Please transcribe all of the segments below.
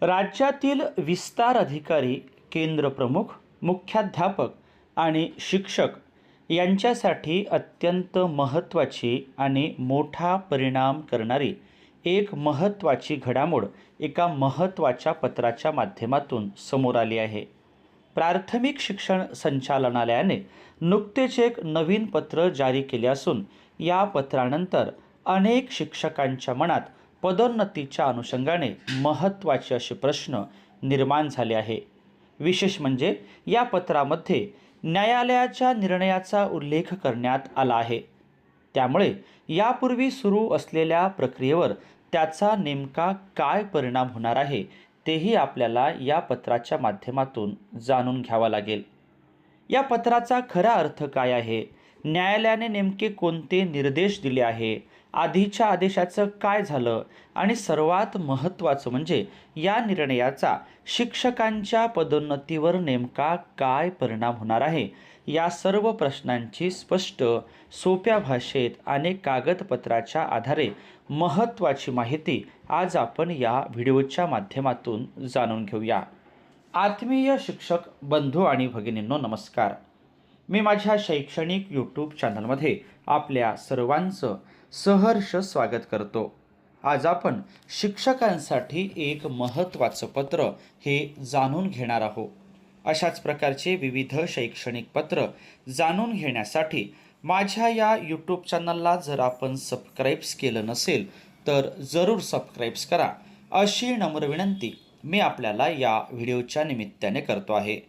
राज्यातील विस्तार अधिकारी, केंद्र प्रमुख, मुख्याध्यापक आणि शिक्षक यांच्यासाठी अत्यंत महत्त्वाची आणि मोठा परिणाम करणारी एक महत्त्वाची घडामोड एका महत्त्वाच्या पत्राच्या माध्यमातून समोर आली आहे. प्राथमिक शिक्षण संचालनालयाने नुकतेच एक नवीन पत्र जारी केले असून या पत्रानंतर अनेक शिक्षकांच्या मनात पदोन्नतीच्या अनुषंगाने महत्त्वाचे असे प्रश्न निर्माण झाले आहे. विशेष म्हणजे या पत्रामध्ये न्यायालयाच्या निर्णयाचा उल्लेख करण्यात आला आहे. त्यामुळे यापूर्वी सुरू असलेल्या प्रक्रियेवर त्याचा नेमका काय परिणाम होणार आहे तेही आपल्याला या पत्राच्या माध्यमातून जाणून घ्यावा लागेल. या पत्राचा खरा अर्थ काय आहे, न्यायालयाने नेमके कोणते निर्देश दिले आहे, आधीच्या आदेशाचं काय झालं आणि सर्वात महत्त्वाचं म्हणजे या निर्णयाचा शिक्षकांच्या पदोन्नतीवर नेमका काय परिणाम होणार आहे, या सर्व प्रश्नांची स्पष्ट, सोप्या भाषेत आणि कागदपत्राच्या आधारे महत्त्वाची माहिती आज आपण या व्हिडिओच्या माध्यमातून जाणून घेऊया. आत्मीय शिक्षक बंधू आणि भगिनींनो, नमस्कार. मी माझ्या शैक्षणिक यूट्यूब चॅनलमध्ये आपल्या सर्वांचं सहर्ष स्वागत करतो. आज आपण शिक्षकांसाठी एक महत्त्वाचं पत्र हे जाणून घेणार आहोत. अशाच प्रकारचे विविध शैक्षणिक पत्र जाणून घेण्यासाठी माझ्या या यूट्यूब चॅनलला जर आपण सबस्क्राईब्स केलं नसेल तर जरूर सबस्क्राईब्स करा, अशी नम्र विनंती मी आपल्याला या व्हिडिओच्या निमित्ताने करतो आहे.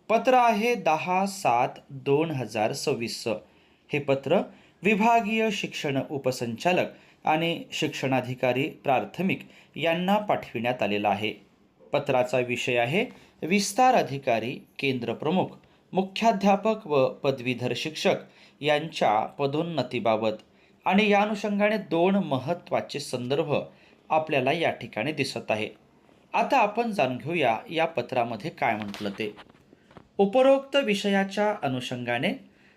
पत्र आहे 10/7/2026. हे पत्र विभागीय शिक्षण उपसंचालक आणि शिक्षणाधिकारी प्राथमिक यांना पाठविण्यात आलेला आहे. पत्राचा विषय आहे विस्तार अधिकारी, केंद्र प्रमुख, मुख्याध्यापक व पदवीधर शिक्षक यांच्या पदोन्नतीबाबत आणि या अनुषंगाने 2 महत्त्वाचे संदर्भ आपल्याला या ठिकाणी दिसत आहे. आता आपण जाणून घेऊया या पत्रामध्ये काय म्हटलं ते. उपरोक्त विषयाच्या अनुषंगाने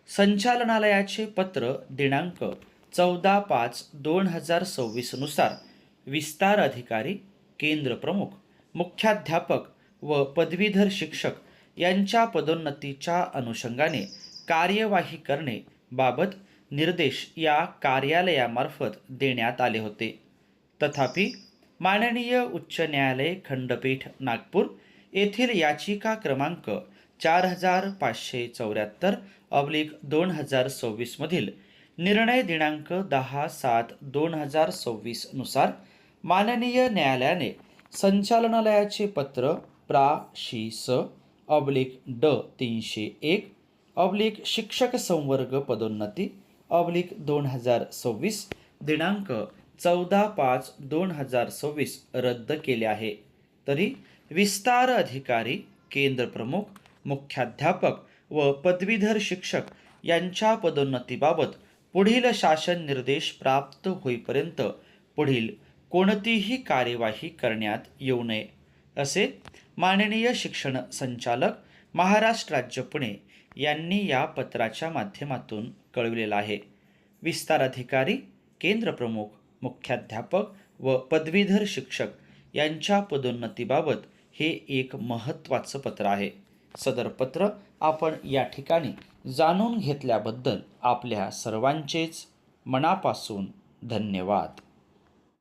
संचालनालयाचे पत्र दिनांक 14/5/2026 नुसार विस्तार अधिकारी, केंद्र प्रमुख, मुख्याध्यापक व पदवीधर शिक्षक यांच्या पदोन्नतीच्या अनुषंगाने कार्यवाही करणे बाबत निर्देश या कार्यालयामार्फत देण्यात आले होते. तथापि माननीय उच्च न्यायालय खंडपीठ नागपूर येथील याचिका क्रमांक 4574/2026 मधील निर्णय दिनांक 10/7/2026 नुसार माननीय न्यायालयाने संचालनालयाचे पत्र प्रा.शी.स.ड 301 शिक्षक संवर्ग पदोन्नती 2026 दिनांक 14/5/2026 रद्द केले आहे. तरी विस्तार अधिकारी, केंद्र प्रमुख, मुख्याध्यापक व पदवीधर शिक्षक यांच्या पदोन्नतीबाबत पुढील शासन निर्देश प्राप्त होईपर्यंत पुढील कोणतीही कार्यवाही करण्यात येऊ नये, असे माननीय शिक्षण संचालक महाराष्ट्र राज्य पुणे यांनी या पत्राच्या माध्यमातून कळविलेलं आहे. विस्तार अधिकारी, केंद्र प्रमुख, मुख्याध्यापक व पदवीधर शिक्षक यांच्या पदोन्नतीबाबत हे एक महत्त्वाचं पत्र आहे. सदर पत्र आपण या ठिकाणी जाणून घेतल्याबद्दल आपल्या सर्वांचेच मनापासून धन्यवाद.